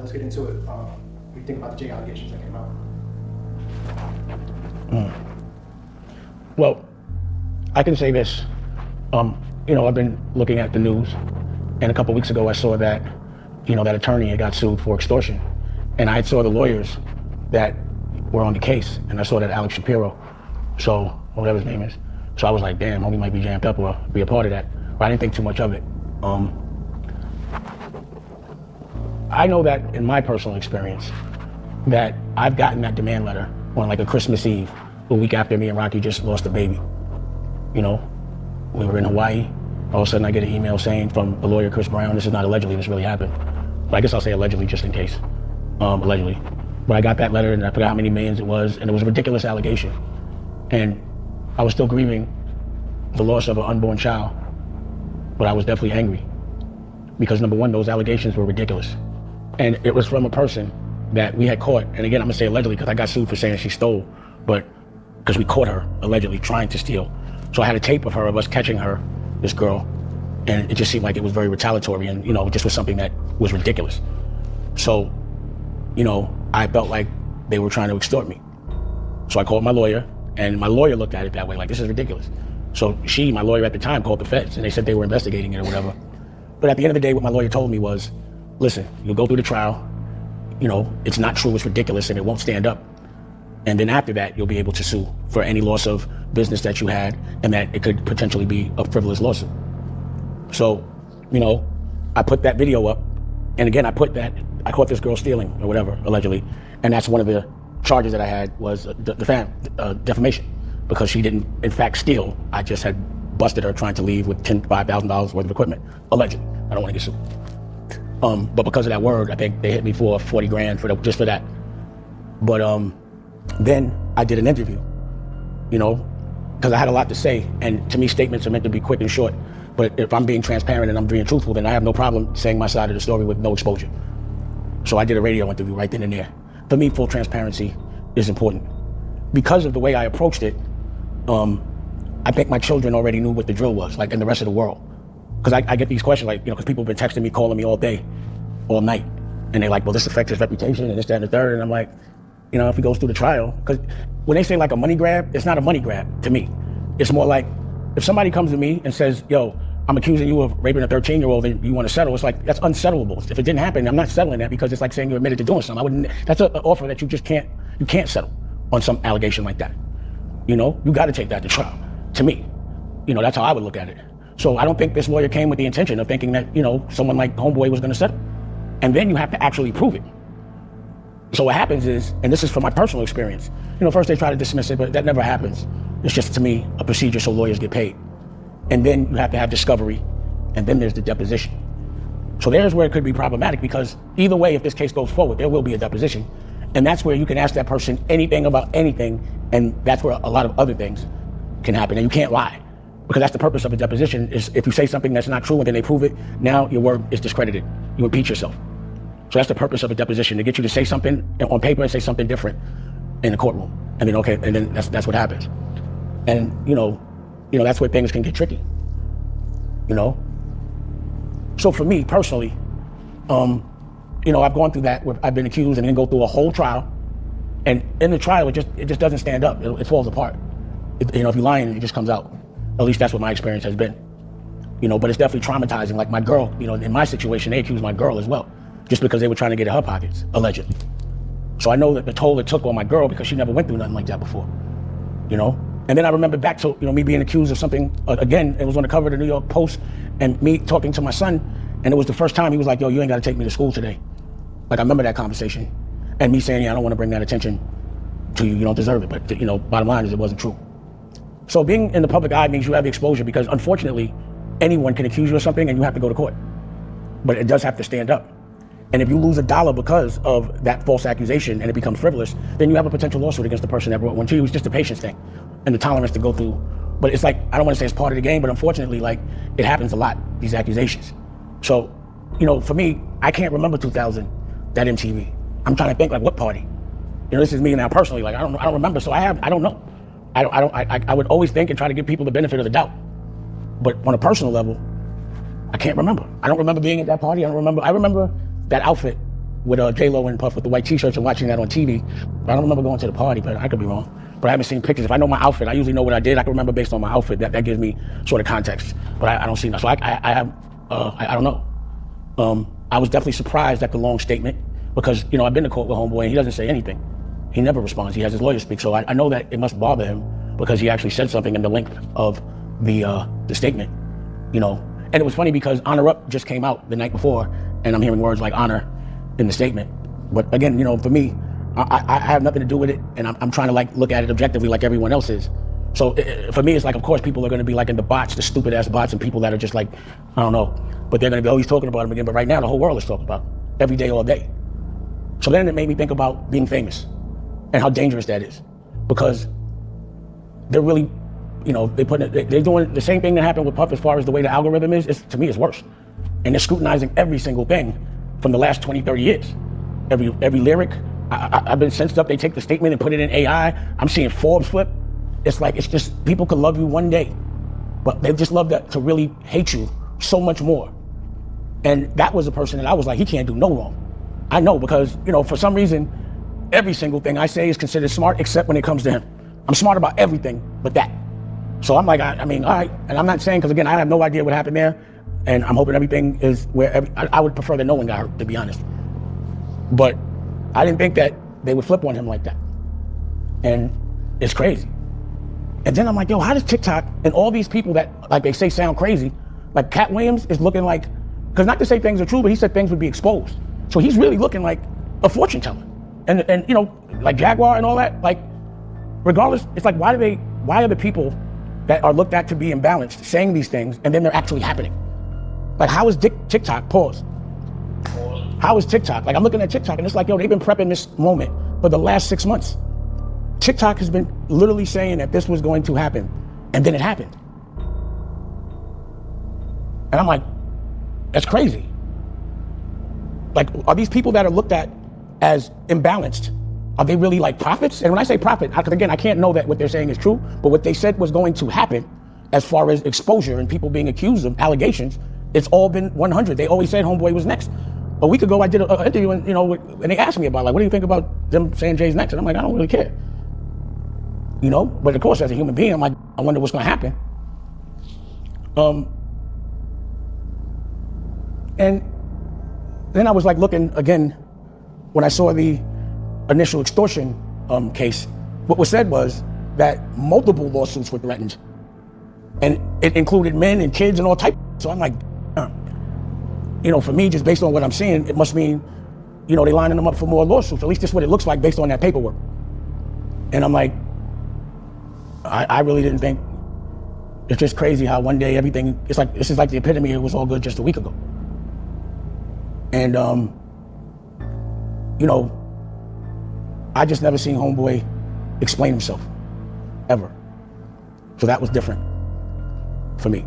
let's get into it. What do you think about the Jay allegations that came out? Well, I can say this. I've been looking at the news, and a couple weeks ago I saw that, that attorney had got sued for extortion. And I saw the lawyers that were on the case, and I saw that Alex Shapiro, so whatever his name is. So I was like, damn, homie might be jammed up or be a part of that. But I didn't think too much of it. I know that in my personal experience, that I've gotten that demand letter on like a Christmas Eve, a week after me and Rocky just lost a baby. We were in Hawaii. All of a sudden I get an email saying from the lawyer, Chris Brown, this is not allegedly, this really happened. But I guess I'll say allegedly just in case, allegedly. But I got that letter and I forgot how many millions it was, and it was a ridiculous allegation. And I was still grieving the loss of an unborn child, but I was definitely angry. Because number one, those allegations were ridiculous. And it was from a person that we had caught, and again, I'm gonna say allegedly because I got sued for saying she stole, but because we caught her allegedly trying to steal. So I had a tape of us catching her, this girl, and it just seemed like it was very retaliatory and, just was something that was ridiculous. So, I felt like they were trying to extort me. So I called my lawyer, and my lawyer looked at it that way, like, this is ridiculous. So my lawyer at the time, called the feds, and they said they were investigating it or whatever. But at the end of the day, what my lawyer told me was, listen, you'll go through the trial, it's not true, it's ridiculous, and it won't stand up. And then after that, you'll be able to sue for any loss of business that you had, and that it could potentially be a frivolous lawsuit. So, I put that video up, and again, I caught this girl stealing or whatever, allegedly, and that's one of the charges that I had was defamation, because she didn't, in fact, steal. I just had busted her trying to leave with $5,000 worth of equipment, allegedly. I don't want to get sued. But because of that word, I think they hit me for 40 grand just for that. But then I did an interview, because I had a lot to say, and to me, statements are meant to be quick and short. But if I'm being transparent and I'm being truthful, then I have no problem saying my side of the story with no exposure. So I did a radio interview right then and there. For me, full transparency is important. Because of the way I approached it, I think my children already knew what the drill was, like in the rest of the world. Because I get these questions, like, because people have been texting me, calling me all day, all night. And they're like, well, this affects his reputation and this, that, and the third. And I'm like, if he goes through the trial, because when they say like a money grab, it's not a money grab to me. It's more like, if somebody comes to me and says, yo, I'm accusing you of raping a 13-year-old and you want to settle, it's like, that's unsettleable. If it didn't happen, I'm not settling that, because it's like saying you admitted to doing something. That's an offer that you can't settle on some allegation like that. You got to take that to trial, to me. That's how I would look at it. So I don't think this lawyer came with the intention of thinking that, someone like Homeboy was going to settle. And then you have to actually prove it. So what happens is, and this is from my personal experience, first they try to dismiss it, but that never happens. It's just, to me, a procedure so lawyers get paid. And then you have to have discovery, and then there's the deposition. So there's where it could be problematic, because either way, if this case goes forward, there will be a deposition. And that's where you can ask that person anything about anything, and that's where a lot of other things can happen, and you can't lie. Because that's the purpose of a deposition, is if you say something that's not true and then they prove it, now your word is discredited. You impeach yourself. So that's the purpose of a deposition, to get you to say something on paper and say something different in the courtroom. And then that's what happens. And that's where things can get tricky. So for me personally, I've gone through that, where I've been accused and then go through a whole trial, and in the trial it just doesn't stand up. It falls apart. If you're lying, it just comes out. At least that's what my experience has been. But it's definitely traumatizing. Like my girl, in my situation, they accused my girl as well, just because they were trying to get in her pockets, allegedly. So I know that the toll it took on my girl, because she never went through nothing like that before, And then I remember back to, me being accused of something, again, it was on the cover of the New York Post, and me talking to my son, and it was the first time he was like, yo, you ain't gotta take me to school today. Like, I remember that conversation, and me saying, yeah, I don't wanna bring that attention to you, you don't deserve it, but bottom line is it wasn't true. So being in the public eye means you have the exposure, because unfortunately, anyone can accuse you of something and you have to go to court. But it does have to stand up. And if you lose $1 because of that false accusation and it becomes frivolous, then you have a potential lawsuit against the person that brought one to you. It's just a patience thing and the tolerance to go through. But it's like, I don't want to say it's part of the game, but unfortunately, like, it happens a lot, these accusations. So, for me, I can't remember 2000, that MTV. I'm trying to think, like, what party? This is me now personally, like, I don't remember, so I don't know. I would always think and try to give people the benefit of the doubt. But on a personal level, I can't remember. I don't remember being at that party. I remember that outfit with J-Lo and Puff with the white t-shirts and watching that on TV. But I don't remember going to the party, but I could be wrong. But I haven't seen pictures. If I know my outfit, I usually know what I did. I can remember based on my outfit. That gives me sort of context. But I don't see that. So I don't know. I was definitely surprised at the long statement because, you know, I've been to court with homeboy and he doesn't say anything. He never responds. He has his lawyer speak. So I know that it must bother him because he actually said something in the length of the statement, you know. And it was funny because Honor Up just came out the night before and I'm hearing words like honor in the statement. But again, you know, for me, I have nothing to do with it, and I'm trying to like look at it objectively like everyone else is. So for me, it's like, of course, people are going to be like in the bots, the stupid ass bots, and people that are just like, I don't know, but they're going to be always talking about him again. But right now, the whole world is talking about him every day, all day. So then it made me think about being famous and how dangerous that is, because they're really, you know, they're doing the same thing that happened with Puff as far as the way the algorithm is. To me, it's worse, and they're scrutinizing every single thing from the last 20, 30 years, every lyric. I've been sensed up. They take the statement and put it in AI. I'm seeing Forbes flip. It's like, it's just, people could love you one day, but they just love that to really hate you so much more. And that was a person that I was like, he can't do no wrong. I know, because, you know, for some reason, every single thing I say is considered smart except when it comes to him. I'm smart about everything but that. So I'm like, I mean, all right. And I'm not saying, because again, I have no idea what happened there. And I'm hoping everything is where, I would prefer that no one got hurt, to be honest. But I didn't think that they would flip on him like that. And it's crazy. And then I'm like, yo, how does TikTok and all these people that, like they say, sound crazy, like Cat Williams is looking like, because not to say things are true, but he said things would be exposed. So he's really looking like a fortune teller. And you know, like Jaguar and all that, like, regardless, it's like, why are the people that are looked at to be imbalanced saying these things and then they're actually happening? Like, how is TikTok, pause. How is TikTok? Like, I'm looking at TikTok and it's like, yo, they've been prepping this moment for the last 6 months. TikTok has been literally saying that this was going to happen, and then it happened. And I'm like, that's crazy. Like, are these people that are looked at as imbalanced, are they really like prophets? And when I say prophet, because again, I can't know that what they're saying is true, but what they said was going to happen as far as exposure and people being accused of allegations, it's all been 100. They always said Homeboy was next. A week ago, I did an interview, and you know, and they asked me about, like, what do you think about them saying Jay's next? And I'm like, I don't really care. You know, but of course, as a human being, I'm like, I wonder what's going to happen. And then I was like looking again when I saw the initial extortion case. What was said was that multiple lawsuits were threatened, and it included men and kids and all types. So I'm like, you know, for me, just based on what I'm seeing, it must mean, you know, they're lining them up for more lawsuits. At least that's what it looks like based on that paperwork. And I'm like, I really didn't think. It's just crazy how one day everything, it's like, this is like the epitome, it was all good just a week ago. And, you know, I just never seen Homeboy explain himself, ever. So that was different for me.